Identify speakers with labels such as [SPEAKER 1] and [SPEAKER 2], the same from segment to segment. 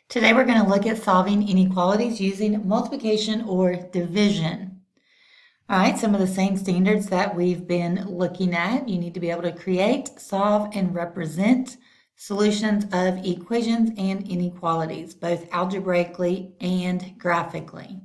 [SPEAKER 1] Today we're going to look at solving inequalities using multiplication or division. All right, some of the same standards that we've been looking at. You need to be able to create, solve, and represent solutions of equations and inequalities, both algebraically and graphically.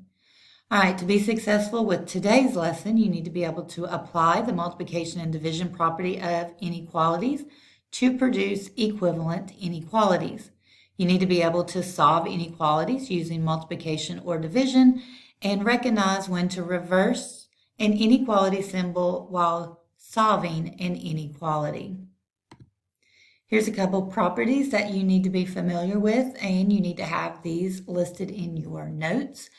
[SPEAKER 1] All right, to be successful with today's lesson, you need to be able to apply the multiplication and division property of inequalities to produce equivalent inequalities. You need to be able to solve inequalities using multiplication or division and recognize when to reverse an inequality symbol while solving an inequality. Here's a couple properties that you need to be familiar with, and you need to have these listed in your notes.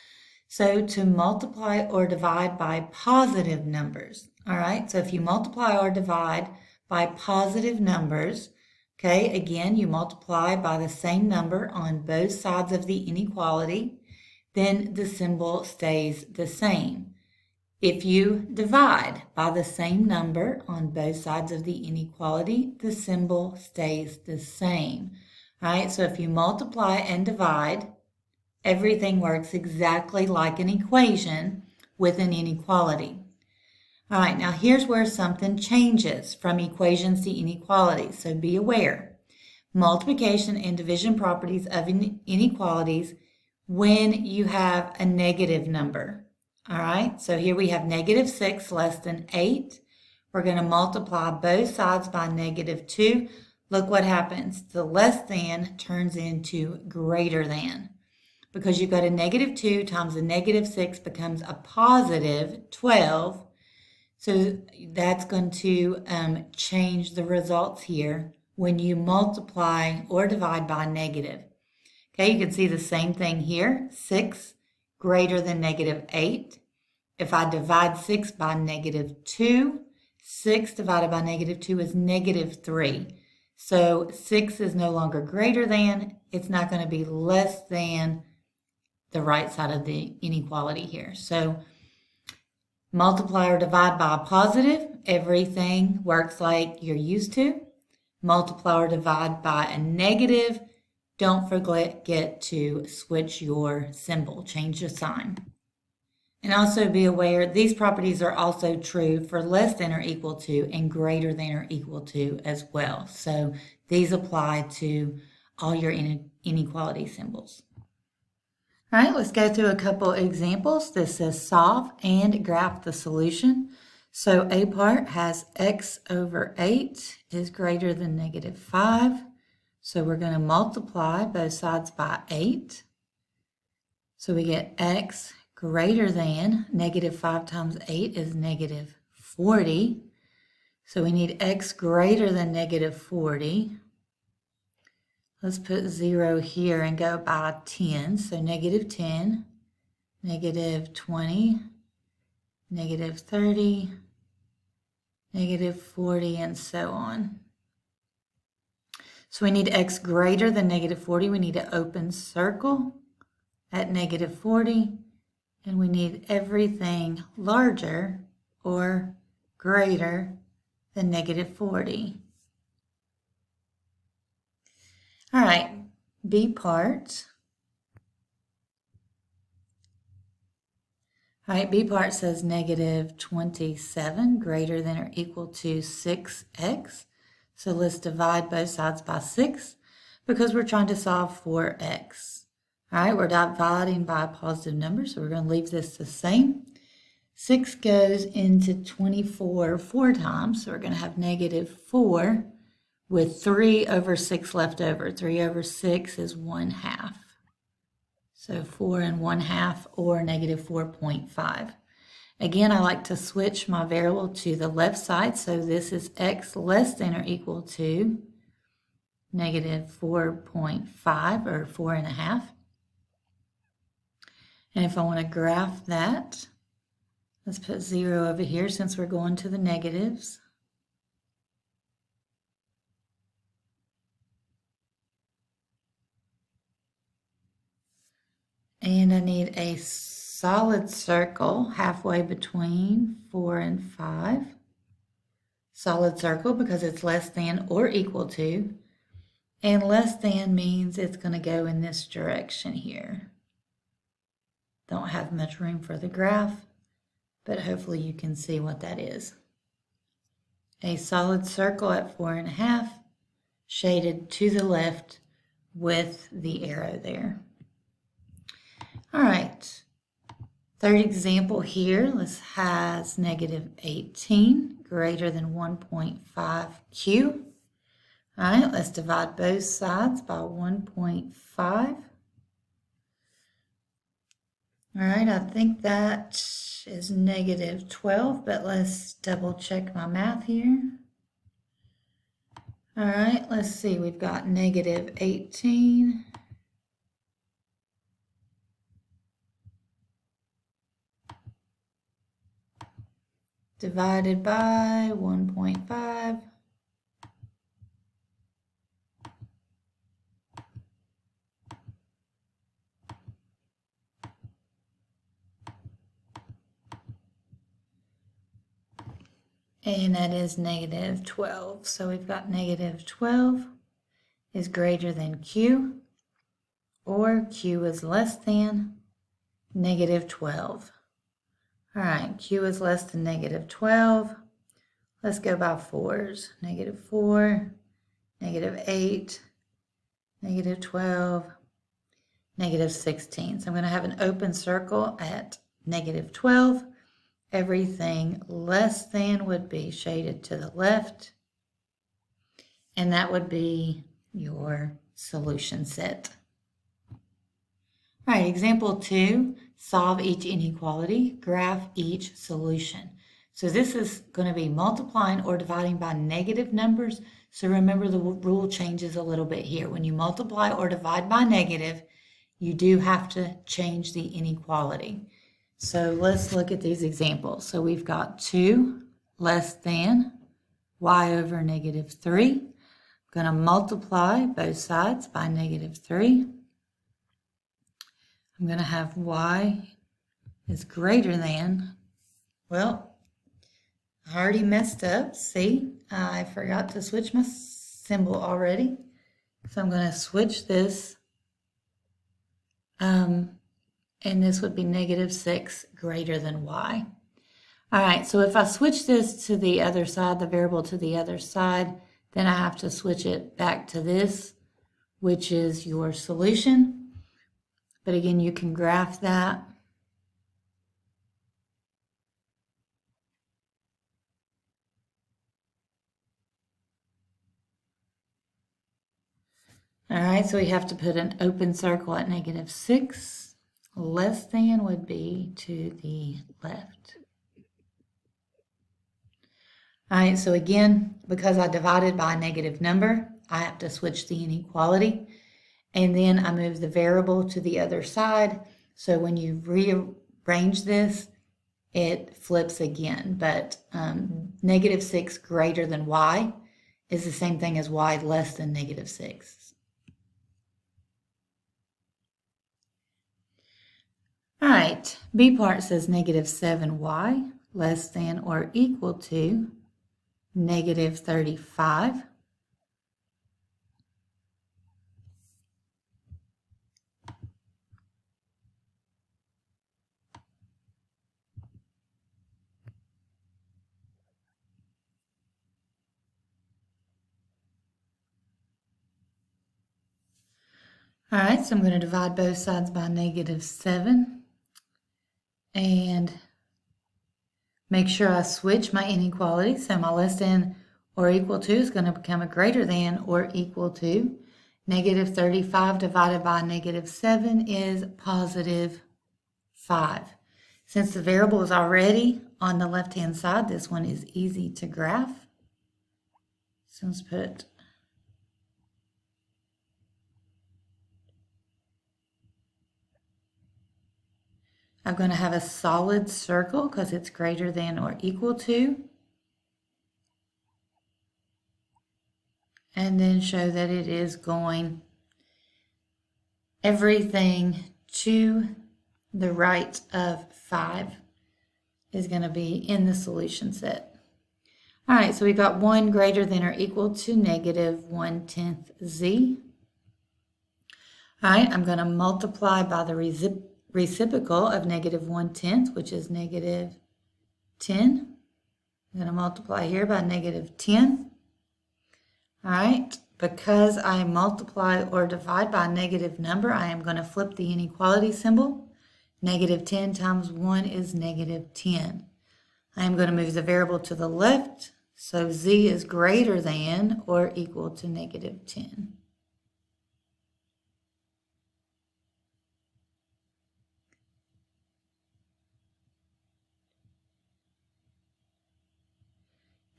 [SPEAKER 1] So to multiply or divide by positive numbers, all right? So if you multiply or divide by positive numbers, okay, again, you multiply by the same number on both sides of the inequality, then the symbol stays the same. If you divide by the same number on both sides of the inequality, the symbol stays the same, right? So if you multiply and divide, everything works exactly like an equation with an inequality. All right, now here's where something changes from equations to inequalities, so be aware. Multiplication and division properties of inequalities when you have a negative number. All right, so here we have -6 less than 8. We're going to multiply both sides by -2. Look what happens. The less than turns into greater than. Because you've got a -2 times a -6 becomes a positive 12. So that's going to change the results here when you multiply or divide by negative. Okay, you can see the same thing here. 6 greater than -8. If I divide 6 by -2, 6 divided by -2 is -3. So 6 is no longer greater than. It's not going to be less than the right side of the inequality here. So multiply or divide by a positive, everything works like you're used to. Multiply or divide by a negative, don't forget to switch your symbol, change the sign. And also be aware, these properties are also true for less than or equal to and greater than or equal to as well. So these apply to all your inequality symbols. All right, let's go through a couple examples. This says solve and graph the solution. So A part has x over 8 is greater than -5. So we're going to multiply both sides by 8. So we get x greater than -5 times 8 is -40. So we need x greater than -40. Let's put 0 here and go by 10. So -10, -20, -30, -40, and so on. So we need x greater than -40. We need an open circle at -40. And we need everything larger or greater than -40. All right, B part. All right, B part says -27 greater than or equal to 6x. So let's divide both sides by 6 because we're trying to solve for x. All right, we're dividing by a positive number, so we're going to leave this the same. 6 goes into 24 4 times, so we're going to have -4. With 3 over 6 left over. 3 over 6 is 1/2. So 4 and 1/2 or -4.5. Again, I like to switch my variable to the left side. So this is x less than or equal to -4.5 or 4.5. And if I want to graph that, let's put 0 over here since we're going to the negatives. And I need a solid circle halfway between 4 and 5. Solid circle because it's less than or equal to. And less than means it's going to go in this direction here. Don't have much room for the graph, but hopefully you can see what that is. A solid circle at 4.5, shaded to the left with the arrow there. All right, third example here, this has negative 18 greater than 1.5q. All right, let's divide both sides by 1.5. All right, I think that is negative 12, but let's double check my math here. All right, let's see, we've got negative 18 divided by 1.5. And that is negative 12. So we've got negative 12 is greater than q, or q is less than negative 12. All right, q is less than negative 12. Let's go by fours. Negative 4, negative 8, negative 12, negative 16. So I'm going to have an open circle at negative 12. Everything less than would be shaded to the left, and that would be your solution set. All right, example 2, solve each inequality, graph each solution. So this is going to be multiplying or dividing by negative numbers. So remember, the rule changes a little bit here. When you multiply or divide by negative, you do have to change the inequality. So let's look at these examples. So we've got 2 less than y over negative 3. I'm going to multiply both sides by negative 3. I'm going to have y is greater than, well, I already messed up. See, I forgot to switch my symbol already. So I'm going to switch this. And this would be negative 6 greater than y. All right, so if I switch this to the other side, the variable to the other side, then I have to switch it back to this, which is your solution. But again, you can graph that. All right, so we have to put an open circle at negative 6. Less than would be to the left. All right, so again, because I divided by a negative number, I have to switch the inequality. And then I move the variable to the other side. So when you rearrange this, it flips again. But negative 6 greater than y is the same thing as y less than negative 6. All right, B part says negative 7y less than or equal to negative 35. All right, so I'm going to divide both sides by negative 7. And make sure I switch my inequality. So my less than or equal to is going to become a greater than or equal to. Negative 35 divided by negative 7 is positive 5. Since the variable is already on the left-hand side, this one is easy to graph. So let's put I'm going to have a solid circle because it's greater than or equal to. And then show that it is going everything to the right of 5 is going to be in the solution set. All right, so we've got 1 greater than or equal to negative 1/10 z. All right, I'm going to multiply by the reciprocal of negative 1/10, which is negative 10. I'm going to multiply here by negative 10. All right, because I multiply or divide by a negative number, I am going to flip the inequality symbol. Negative 10 times 1 is negative 10. I am going to move the variable to the left, so z is greater than or equal to negative 10.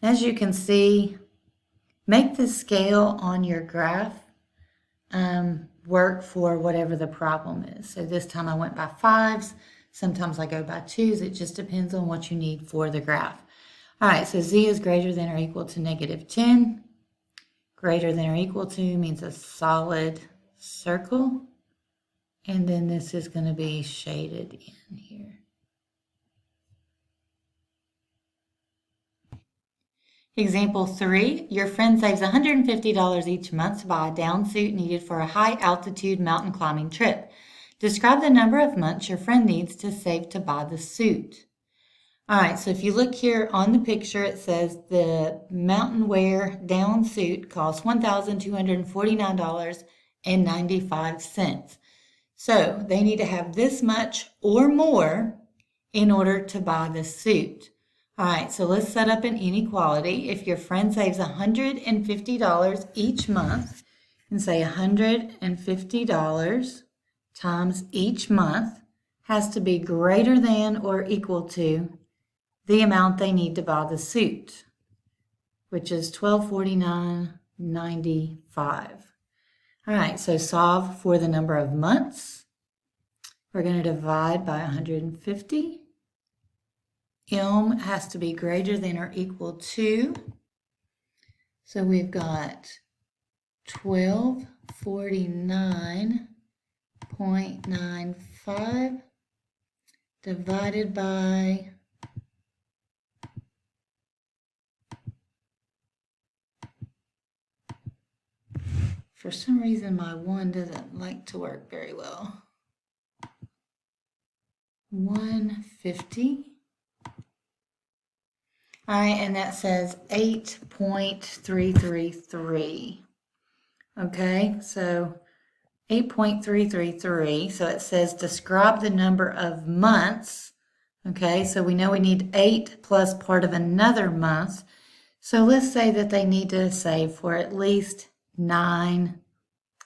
[SPEAKER 1] As you can see, make the scale on your graph work for whatever the problem is. So this time I went by 5s. Sometimes I go by 2s. It just depends on what you need for the graph. All right, so z is greater than or equal to negative 10. Greater than or equal to means a solid circle. And then this is going to be shaded in here. Example 3, your friend saves $150 each month to buy a down suit needed for a high altitude mountain climbing trip. Describe the number of months your friend needs to save to buy the suit. All right, so if you look here on the picture, it says the mountain wear down suit costs $1,249.95. So they need to have this much or more in order to buy the suit. All right, so let's set up an inequality. If your friend saves $150 each month, and say $150 times each month has to be greater than or equal to the amount they need to buy the suit, which is $1,249.95. All right, so solve for the number of months. We're going to divide by 150. M has to be greater than or equal to. So we've got 1249.95 divided by for some reason my 1 doesn't like to work very well. 150. All right, and that says 8.333. Okay, so 8.333. So it says describe the number of months. Okay, so we know we need 8 plus part of another month. So let's say that they need to save for at least 9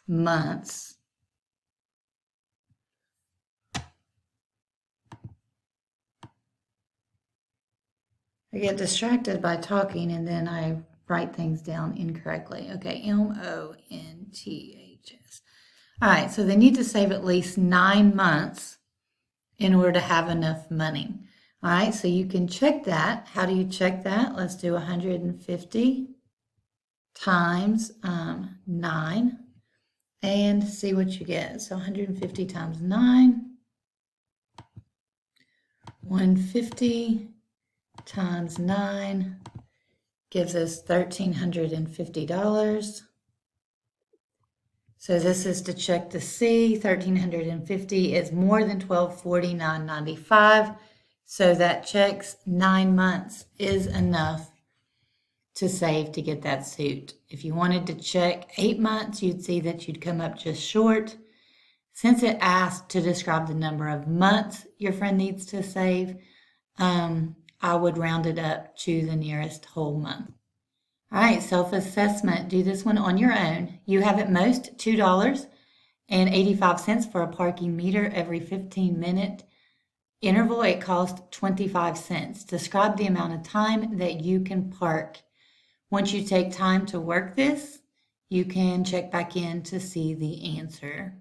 [SPEAKER 1] months. I get distracted by talking and then I write things down incorrectly. Okay, M-O-N-T-H-S. All right, so they need to save at least 9 months in order to have enough money. All right, so you can check that. How do you check that? Let's do 150 times 9 and see what you get. So 150 times 9, 150 times 9 gives us $1,350. So this is to check to see 1,350 is more than $1,249.95. So that checks 9 months is enough to save to get that suit. If you wanted to check 8 months, you'd see that you'd come up just short. Since it asked to describe the number of months your friend needs to save, I would round it up to the nearest whole month. All right, self-assessment. Do this one on your own. You have at most $2.85 for a parking meter every 15-minute interval. It costs 25 cents. Describe the amount of time that you can park. Once you take time to work this, you can check back in to see the answer.